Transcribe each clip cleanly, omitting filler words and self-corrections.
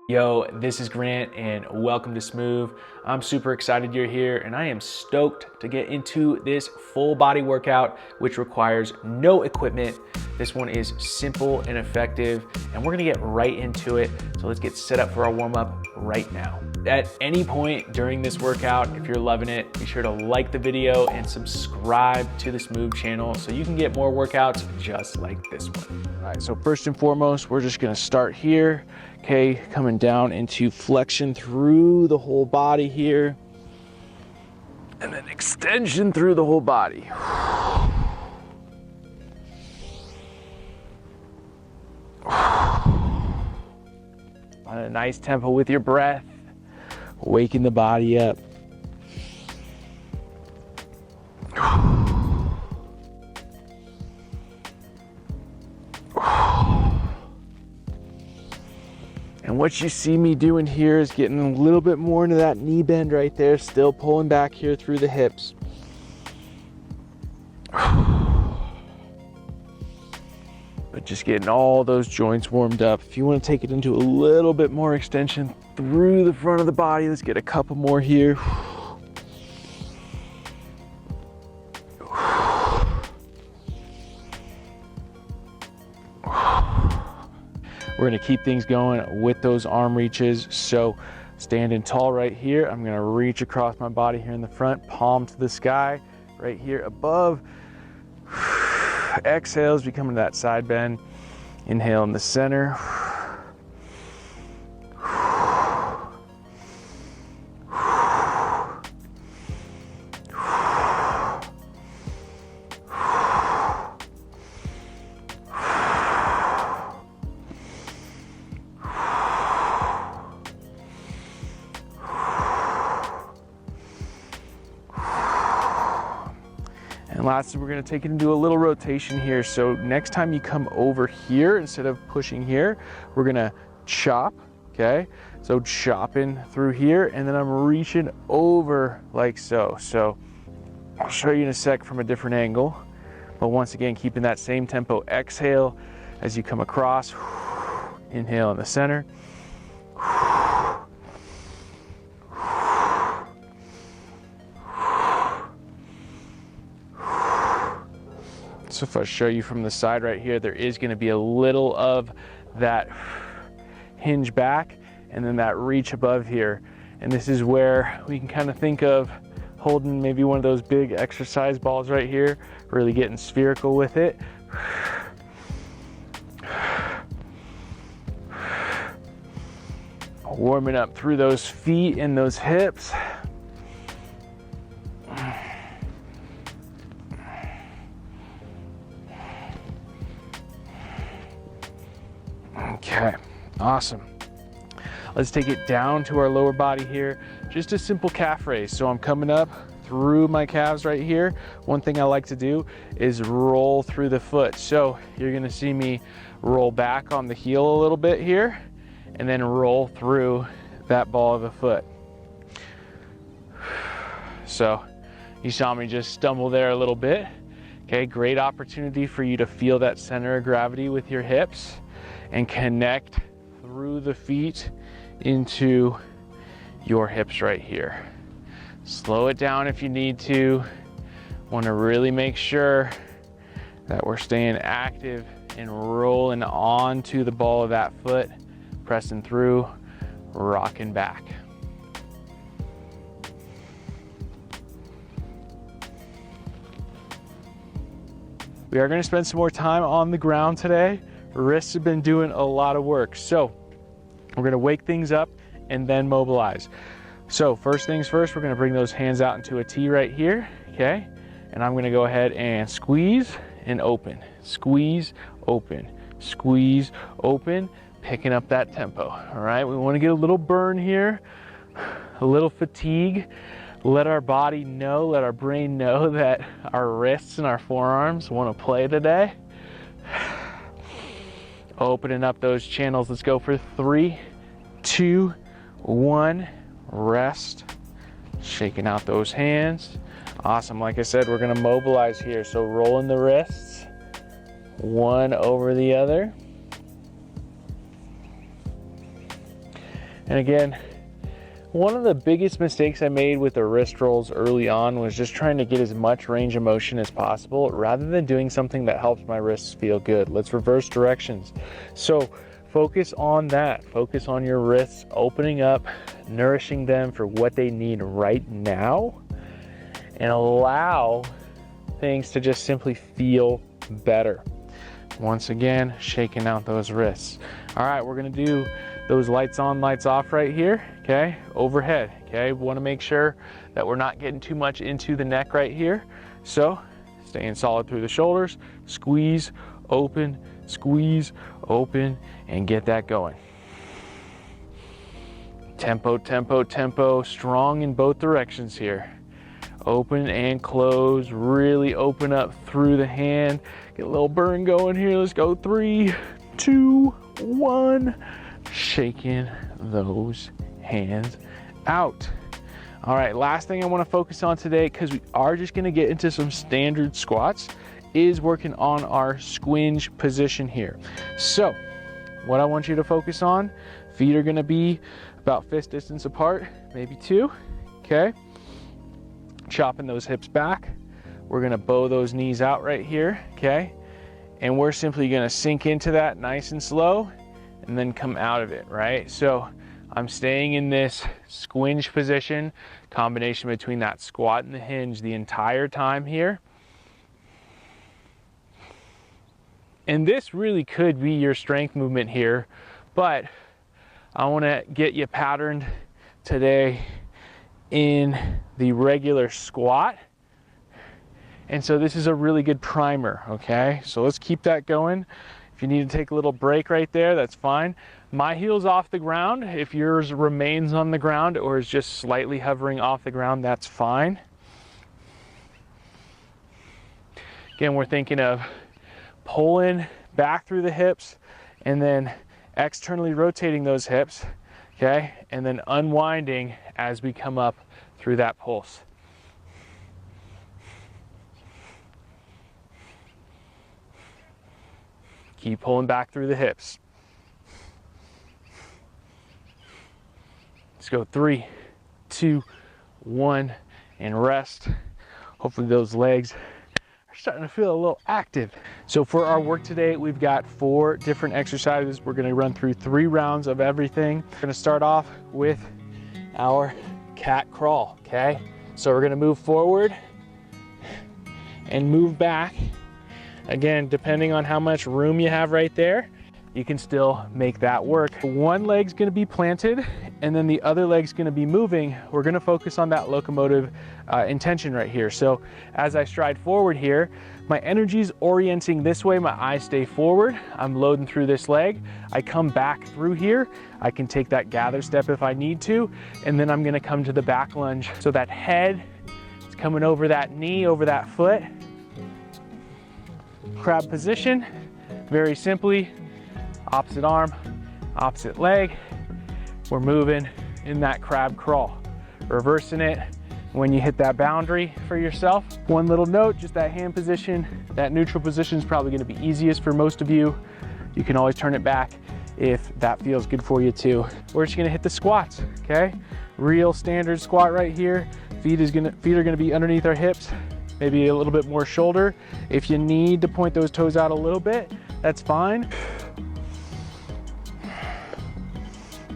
Yo, this is Grant and welcome to Smooth. I'm super excited you're here and I am stoked to get into this full body workout which requires no equipment. This one is simple and effective and we're gonna get right into it. So let's get set up for our warm up right now. At any point during this workout, if you're loving it, be sure to like the video and subscribe to the Smooth channel so you can get more workouts just like this one. All right, so first and foremost, we're just gonna start here. Okay, coming down into flexion through the whole body here. And then extension through the whole body. On a nice tempo with your breath, waking the body up. And what you see me doing here is getting a little bit more into that knee bend right there, still pulling back here through the hips. But just getting all those joints warmed up. If you want to take it into a little bit more extension through the front of the body, let's get a couple more here. We're gonna keep things going with those arm reaches. So standing tall right here, I'm gonna reach across my body here in the front, palm to the sky, right here above. Exhale as we come into that side bend. Inhale in the center. And lastly, we're gonna take it into a little rotation here. So next time you come over here, instead of pushing here, we're gonna chop, okay? So chopping through here, and then I'm reaching over like so. So I'll show you in a sec from a different angle. But once again, keeping that same tempo. Exhale as you come across. Inhale in the center. So if I show you from the side right here, there is going to be a little of that hinge back and then that reach above here. And this is where we can kind of think of holding maybe one of those big exercise balls right here, really getting spherical with it. Warming up through those feet and those hips. Okay, awesome. Let's take it down to our lower body here. Just a simple calf raise. So I'm coming up through my calves right here. One thing I like to do is roll through the foot. So you're gonna see me roll back on the heel a little bit here and then roll through that ball of the foot. So you saw me just stumble there a little bit. Okay, great opportunity for you to feel that center of gravity with your hips and connect through the feet into your hips right here. Slow it down if you need to. Want to really make sure that we're staying active and rolling onto the ball of that foot, pressing through, rocking back. We are going to spend some more time on the ground today. Wrists have been doing a lot of work. So we're gonna wake things up and then mobilize. So first things first, we're gonna bring those hands out into a T right here, okay? And I'm gonna go ahead and squeeze and open. Squeeze, open, squeeze, open, picking up that tempo, all right? We wanna get a little burn here, a little fatigue. Let our body know, let our brain know that our wrists and our forearms wanna play today. Opening up those channels. Let's go for 3, 2, 1. Rest. Shaking out those hands. Awesome. Like I said, we're going to mobilize here. So rolling the wrists, one over the other. And again, one of the biggest mistakes I made with the wrist rolls early on was just trying to get as much range of motion as possible rather than doing something that helps my wrists feel good. Let's reverse directions. So focus on that. Focus on your wrists opening up, nourishing them for what they need right now, and allow things to just simply feel better. Once again, shaking out those wrists. All right, we're gonna do those lights on, lights off right here, okay? Overhead, okay? We wanna make sure that we're not getting too much into the neck right here. So, staying solid through the shoulders, squeeze, open, and get that going. Tempo, tempo, tempo, strong in both directions here. Open and close, really open up through the hand. Get a little burn going here. Let's go, 3, 2, 1. Shaking those hands out. All right, last thing I want to focus on today, because we are just going to get into some standard squats, is working on our squinge position here. So what I want you to focus on, feet are going to be about fist distance apart, maybe 2, okay? Chopping those hips back. We're going to bow those knees out right here, okay? And we're simply going to sink into that nice and slow and then come out of it, right? So I'm staying in this squinge position, combination between that squat and the hinge the entire time here. And this really could be your strength movement here, but I want to get you patterned today in the regular squat. And so this is a really good primer, okay? So let's keep that going. If you need to take a little break right there, that's fine. My heel's off the ground. If yours remains on the ground or is just slightly hovering off the ground, that's fine. Again, we're thinking of pulling back through the hips and then externally rotating those hips, okay? And then unwinding as we come up through that pulse. Keep pulling back through the hips. Let's go, 3, 2, 1, and rest. Hopefully those legs are starting to feel a little active. So for our work today, we've got 4 different exercises. We're gonna run through 3 rounds of everything. We're gonna start off with our cat crawl, okay? So we're gonna move forward and move back. Again, depending on how much room you have right there, you can still make that work. One leg's gonna be planted and then the other leg's gonna be moving. We're gonna focus on that locomotive intention right here. So as I stride forward here, my energy's orienting this way, my eyes stay forward, I'm loading through this leg. I come back through here, I can take that gather step if I need to, and then I'm gonna come to the back lunge. So that head is coming over that knee, over that foot. Crab position, very simply, opposite arm, opposite leg. We're moving in that crab crawl, reversing it when you hit that boundary for yourself. One little note, just that hand position, that neutral position is probably gonna be easiest for most of you. You can always turn it back if that feels good for you too. We're just gonna hit the squats, okay? Real standard squat right here. Feet are gonna be underneath our hips, maybe a little bit more shoulder. If you need to point those toes out a little bit, that's fine.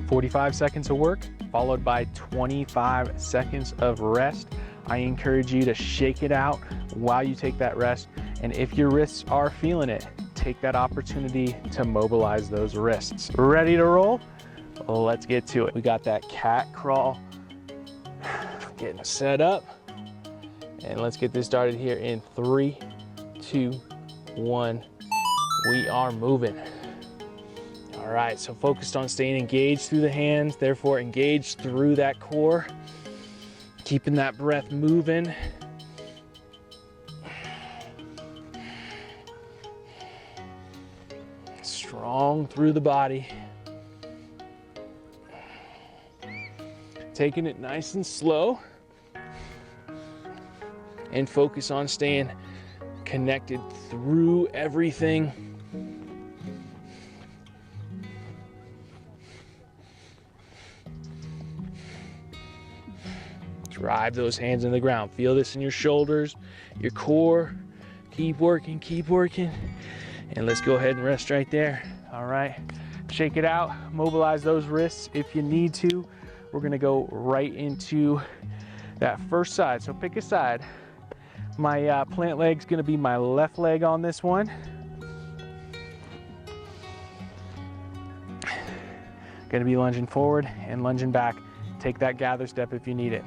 45 seconds of work, followed by 25 seconds of rest. I encourage you to shake it out while you take that rest. And if your wrists are feeling it, take that opportunity to mobilize those wrists. Ready to roll? Let's get to it. We got that cat crawl getting set up. And let's get this started here in 3, 2, 1. We are moving. All right, so focused on staying engaged through the hands, therefore engaged through that core. Keeping that breath moving. Strong through the body. Taking it nice and slow. And focus on staying connected through everything. Drive those hands in the ground. Feel this in your shoulders, your core. Keep working, keep working. And let's go ahead and rest right there. All right, shake it out, mobilize those wrists if you need to. We're gonna go right into that first side. So pick a side. My plant leg's gonna be my left leg on this one. Gonna be lunging forward and lunging back. Take that gather step if you need it.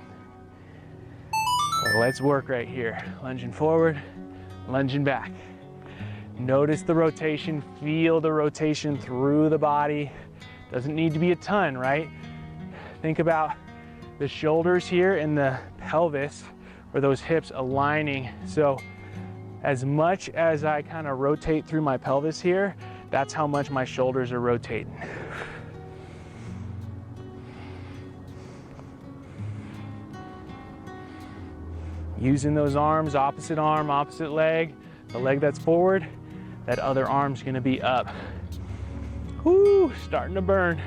So let's work right here. Lunging forward, lunging back. Notice the rotation, feel the rotation through the body. Doesn't need to be a ton, right? Think about the shoulders here and the pelvis, or those hips aligning. So as much as I kind of rotate through my pelvis here, that's how much my shoulders are rotating. Using those arms, opposite arm, opposite leg. The leg that's forward, that other arm's gonna be up. Whoo, starting to burn.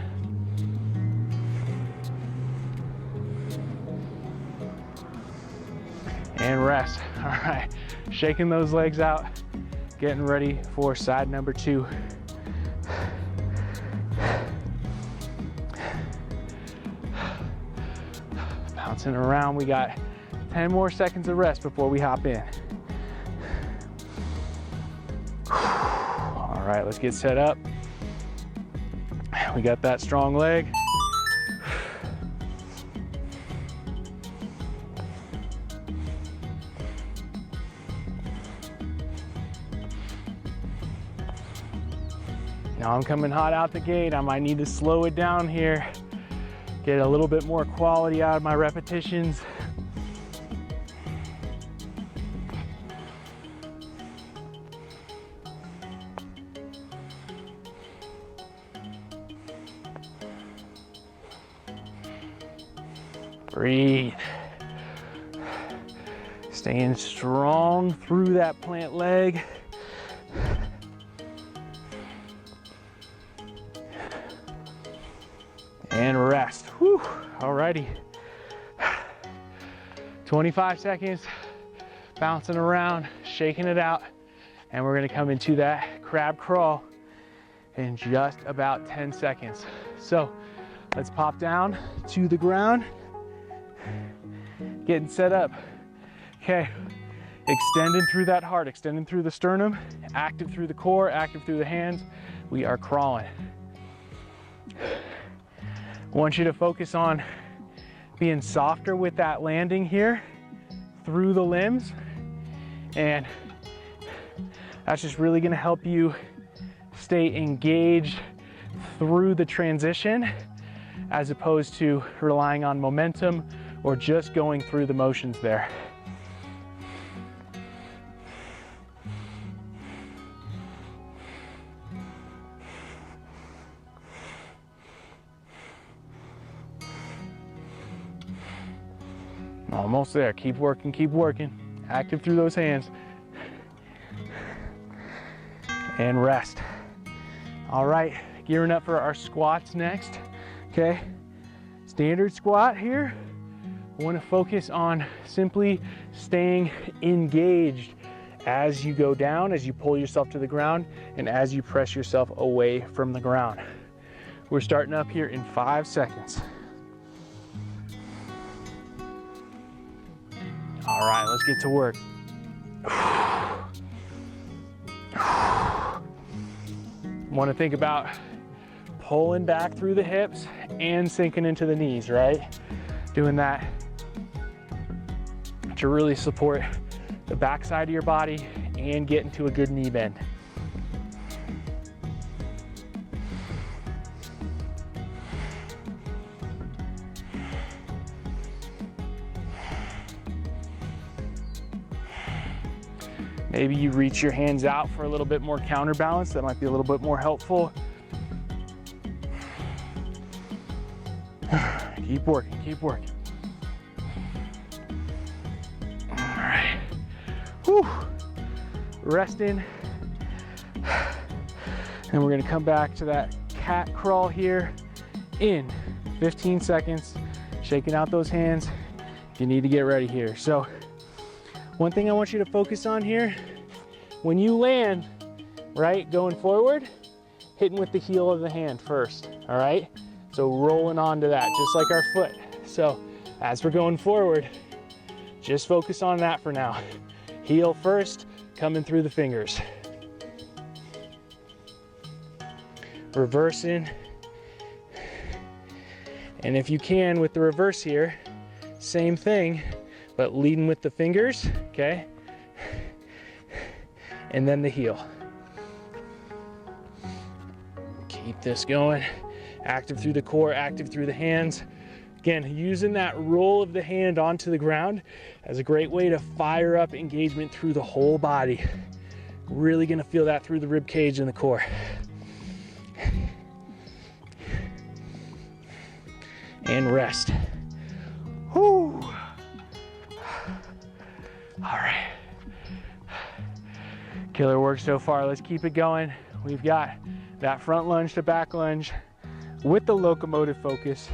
And rest. All right, shaking those legs out, getting ready for side number 2. Bouncing around, we got 10 more seconds of rest before we hop in. All right, let's get set up. We got that strong leg. Now I'm coming hot out the gate. I might need to slow it down here, get a little bit more quality out of my repetitions. Breathe. Staying strong through that plant leg. And rest. Whew. Alrighty. 25 seconds, bouncing around, shaking it out, and we're gonna come into that crab crawl in just about 10 seconds. So let's pop down to the ground, getting set up. Okay, extending through that heart, extending through the sternum, active through the core, active through the hands. We are crawling. I want you to focus on being softer with that landing here through the limbs, and that's just really gonna help you stay engaged through the transition as opposed to relying on momentum or just going through the motions there. Almost there. Keep working, keep working. Active through those hands. And rest. All right, gearing up for our squats next. Okay, standard squat here. I want to focus on simply staying engaged as you go down, as you pull yourself to the ground, and as you press yourself away from the ground. We're starting up here in 5 seconds. All right, let's get to work. Want to think about pulling back through the hips and sinking into the knees, right? Doing that to really support the back side of your body and get into a good knee bend. Maybe you reach your hands out for a little bit more counterbalance. That might be a little bit more helpful. Keep working, keep working. All right. Whew. Resting. And we're gonna come back to that cat crawl here in 15 seconds, shaking out those hands you need to get ready here. So one thing I want you to focus on here, when you land, right, going forward, hitting with the heel of the hand first, all right? So rolling onto that, just like our foot. So as we're going forward, just focus on that for now. Heel first, coming through the fingers. Reversing. And if you can, with the reverse here, same thing, but leading with the fingers, okay? And then the heel. Keep this going. Active through the core, active through the hands. Again, using that roll of the hand onto the ground as a great way to fire up engagement through the whole body. Really gonna feel that through the rib cage and the core. And rest. Whew. All right. Killer work so far. Let's keep it going. We've got that front lunge to back lunge with the locomotive focus.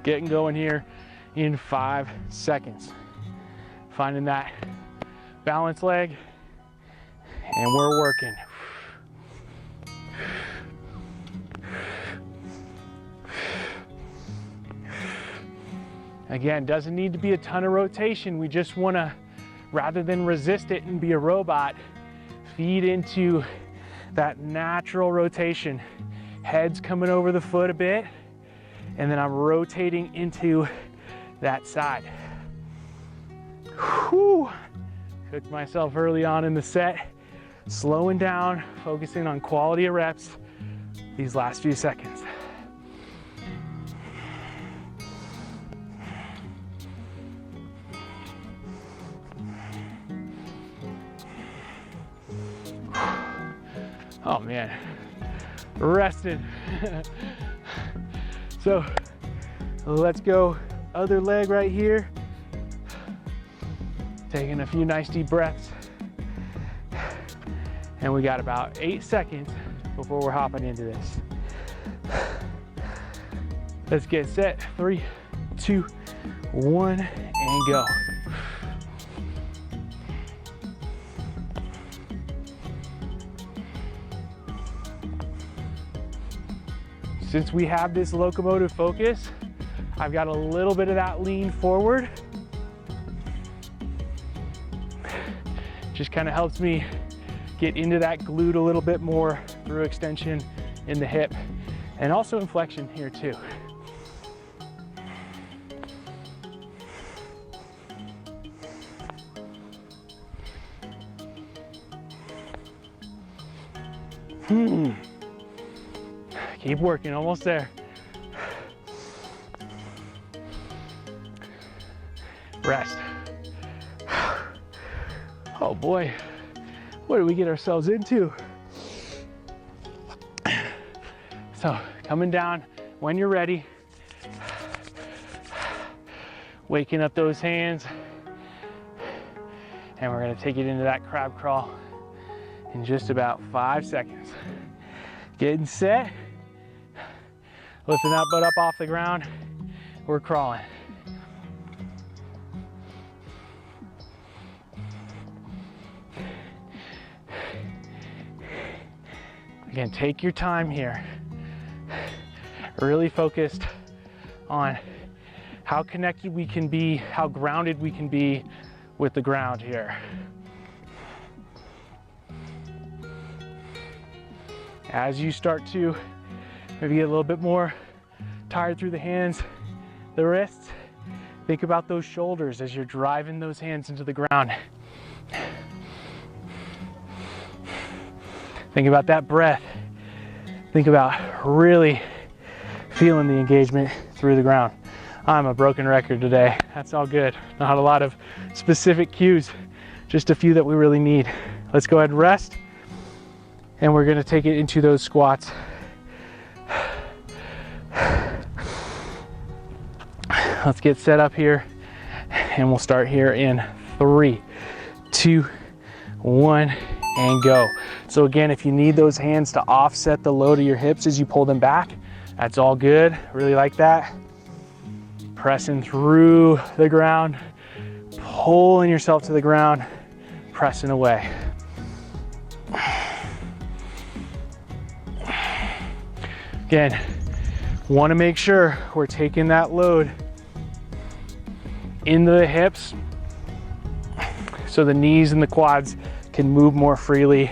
Getting going here in 5 seconds. Finding that balance leg, and we're working. Again, doesn't need to be a ton of rotation. We just wanna, rather than resist it and be a robot, feed into that natural rotation. Head's coming over the foot a bit, and then I'm rotating into that side. Whew. Cooked myself early on in the set. Slowing down, focusing on quality of reps these last few seconds. Oh man, rested. So let's go other leg right here. Taking a few nice deep breaths. And we got about 8 seconds before we're hopping into this. Let's get set. 3, 2, 1, and go. Since we have this locomotive focus, I've got a little bit of that lean forward. Just kind of helps me get into that glute a little bit more through extension in the hip, and also in flexion here too. Keep working, almost there. Rest. Oh boy, what did we get ourselves into? So coming down when you're ready, waking up those hands, and we're gonna take it into that crab crawl in just about 5 seconds. Getting set, lifting that butt up off the ground, we're crawling. Again, take your time here. Really focused on how connected we can be, how grounded we can be with the ground here. As you start to maybe get a little bit more tired through the hands, the wrists, think about those shoulders as you're driving those hands into the ground. Think about that breath. Think about really feeling the engagement through the ground. I'm a broken record today. That's all good. Not a lot of specific cues, just a few that we really need. Let's go ahead and rest, and we're gonna take it into those squats. Let's get set up here, and we'll start here in 3, 2, 1, and go. So again, if you need those hands to offset the load of your hips as you pull them back, that's all good. Really like that. Pressing through the ground, pulling yourself to the ground, pressing away. Again, want to make sure we're taking that load into the hips so the knees and the quads can move more freely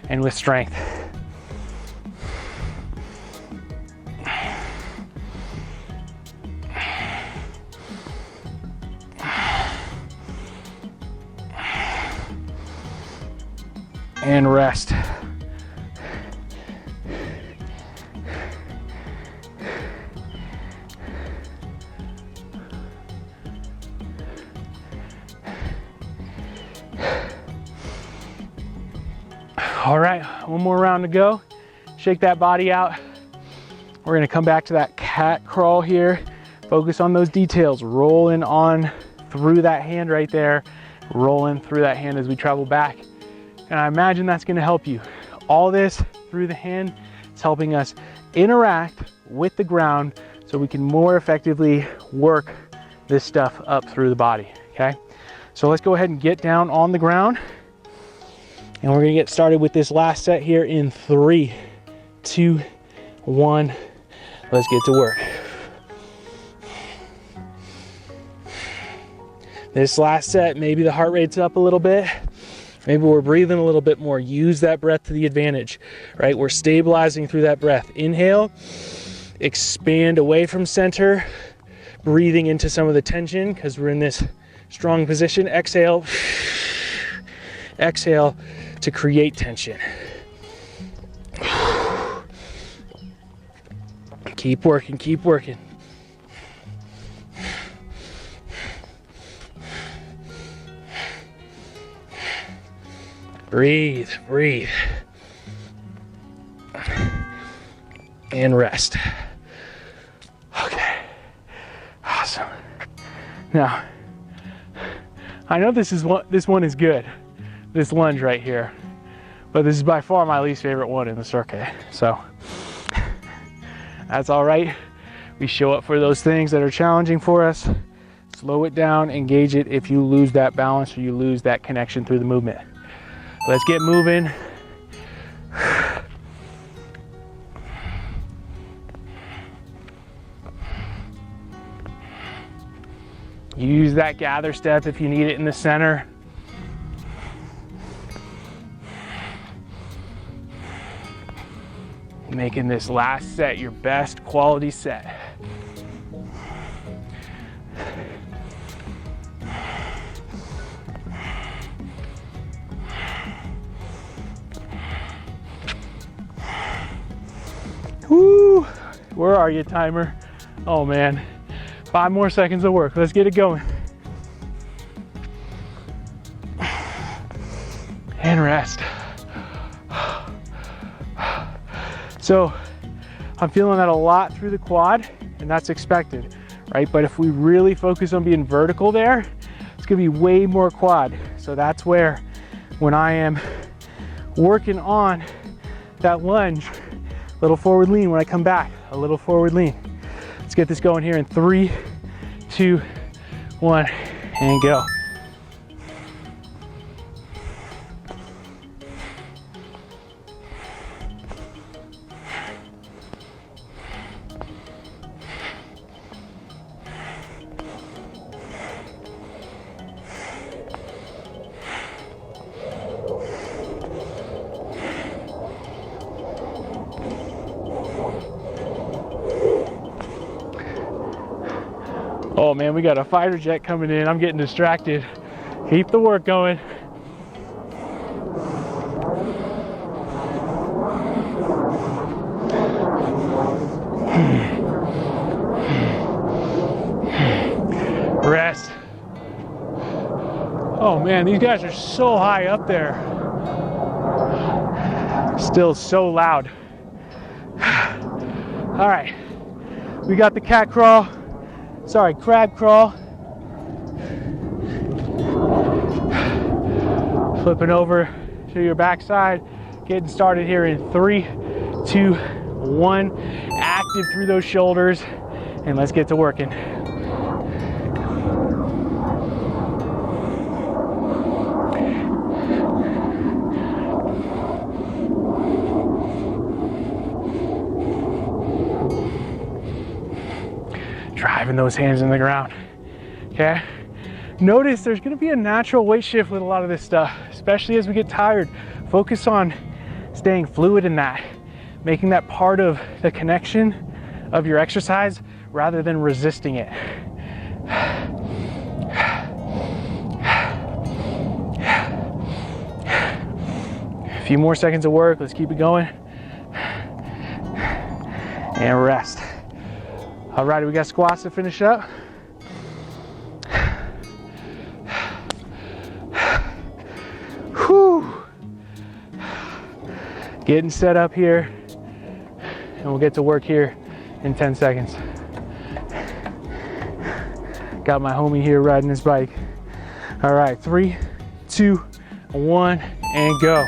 and with strength. And rest. All right, one more round to go. Shake that body out. We're gonna come back to that cat crawl here. Focus on those details, rolling on through that hand right there, rolling through that hand as we travel back. And I imagine that's gonna help you. All this through the hand is helping us interact with the ground so we can more effectively work this stuff up through the body, okay? So let's go ahead and get down on the ground. And we're gonna get started with this last set here in 3, 2, 1. Let's get to work. This last set, maybe the heart rate's up a little bit. Maybe we're breathing a little bit more. Use that breath to the advantage, right? We're stabilizing through that breath. Inhale, expand away from center, breathing into some of the tension because we're in this strong position. Exhale, exhale to create tension. Keep working, keep working. Breathe, breathe. And rest. Okay, awesome. Now, I know this one is good, this lunge right here, but this is by far my least favorite one in the circuit. So that's all right. We show up for those things that are challenging for us. Slow it down, engage it if you lose that balance or you lose that connection through the movement. Let's get moving. Use that gather step if you need it in the center. Making this last set your best quality set. Woo! Where are you, timer? Oh man, 5 more seconds of work. Let's get it going. And rest. So I'm feeling that a lot through the quad, and that's expected, right? But if we really focus on being vertical there, it's gonna be way more quad. So that's where, when I am working on that lunge, a little forward lean when I come back, a little forward lean. Let's get this going here in 3, 2, 1, and go. Oh man, we got a fighter jet coming in. I'm getting distracted. Keep the work going. Rest. Oh man, these guys are so high up there. Still so loud. All right, we got the cat crawl. Sorry, crab crawl. Flipping over to your backside. Getting started here in 3, 2, 1. Active through those shoulders. And let's get to working. driving those hands in the ground, okay? Notice there's gonna be a natural weight shift with a lot of this stuff, especially as we get tired. Focus on staying fluid in that, making that part of the connection of your exercise rather than resisting it. A few more seconds of work, let's keep it going. And rest. All right, we got squats to finish up. Whew. Getting set up here, and we'll get to work here in 10 seconds. Got my homie here riding his bike. All right, 3, 2, 1, and go.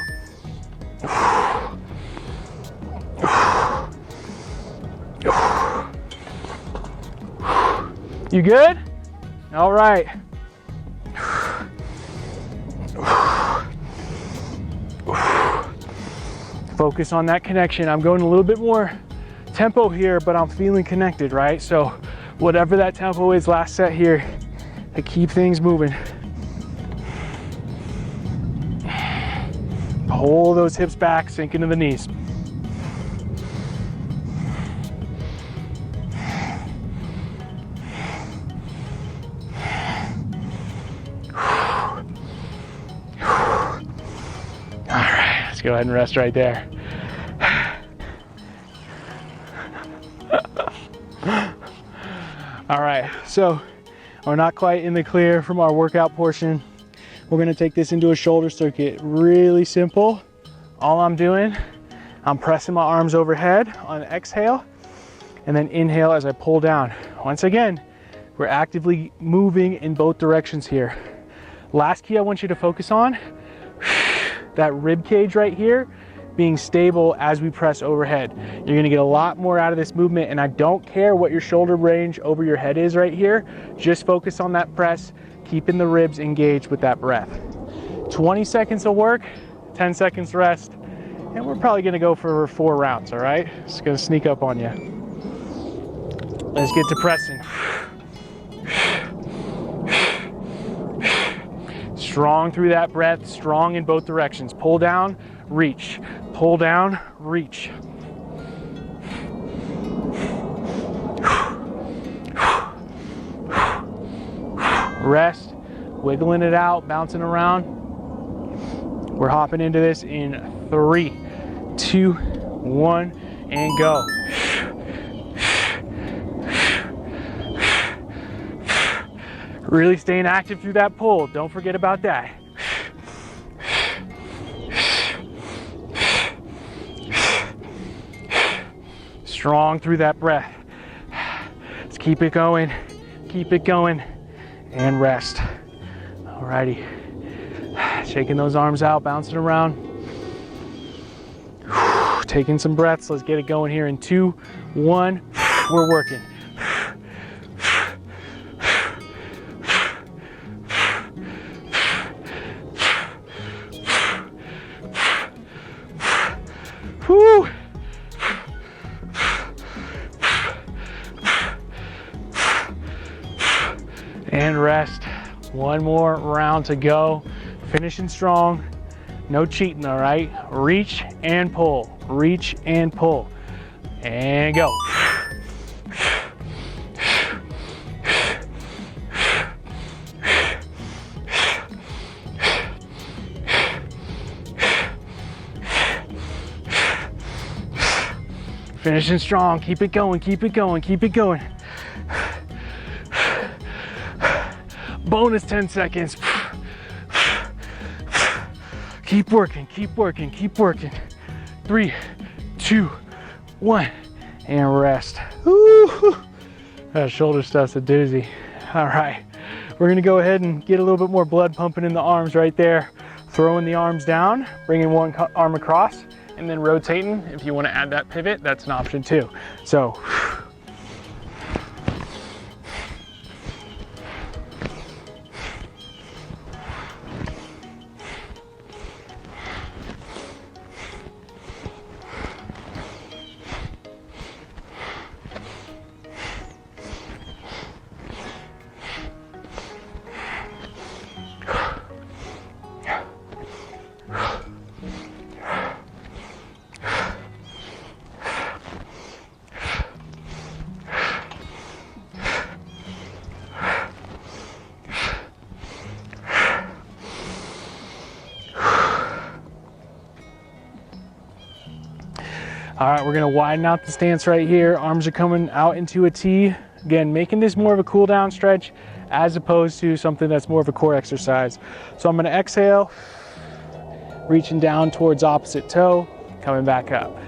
You good? All right. Focus on that connection. I'm going a little bit more tempo here, but I'm feeling connected, right? So whatever that tempo is last set here, to keep things moving. Pull those hips back, sink into the knees. Let's go ahead and rest right there. All right, so we're not quite in the clear from our workout portion. We're gonna take this into a shoulder circuit. Really simple. All I'm doing, I'm pressing my arms overhead on exhale, and then inhale as I pull down. Once again, we're actively moving in both directions here. Last key I want you to focus on, that rib cage right here being stable as we press overhead. You're gonna get a lot more out of this movement, and I don't care what your shoulder range over your head is right here. Just focus on that press, keeping the ribs engaged with that breath. 20 seconds of work, 10 seconds rest, and we're probably gonna go for 4 rounds, all right? It's gonna sneak up on you. Let's get to pressing. Strong through that breath, strong in both directions. Pull down, reach. Pull down, reach. Rest, wiggling it out, bouncing around. We're hopping into this in 3, 2, 1, and go. Really staying active through that pull. Don't forget about that. Strong through that breath. Let's keep it going, and rest. Alrighty. Shaking those arms out, bouncing around. Taking some breaths. Let's get it going here in 2, 1. We're working. Whew. And rest. One more round to go. Finishing strong. No cheating, all right? Reach and pull. Reach and pull. And go. Finishing strong. Keep it going, keep it going, keep it going. Bonus 10 seconds. Keep working, keep working, keep working. 3, 2, 1, and rest. Woo! That shoulder stuff's a doozy. All right, we're gonna go ahead and get a little bit more blood pumping in the arms right there. Throwing the arms down, bringing one arm across, and then rotating. If you wanna add that pivot, that's an option too. So, All right, we're gonna widen out the stance right here. Arms are coming out into a T. Again, making this more of a cool down stretch as opposed to something that's more of a core exercise. So I'm gonna exhale, reaching down towards opposite toe, coming back up.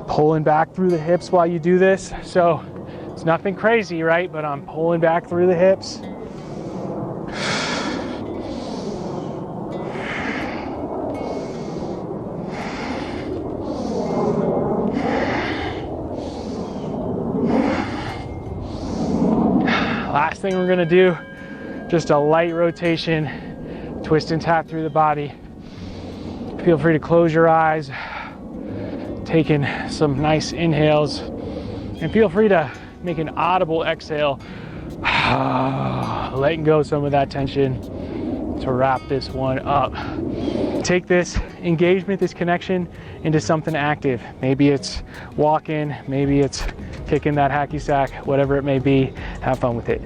Pulling back through the hips while you do this. So it's nothing crazy, right? But I'm pulling back through the hips. Last thing we're gonna do, just a light rotation, twist and tap through the body. Feel free to close your eyes, taking some nice inhales, and feel free to make an audible exhale, letting go some of that tension to wrap this one up. Take this engagement, this connection into something active. Maybe it's walking, maybe it's kicking that hacky sack, whatever it may be. Have fun with it.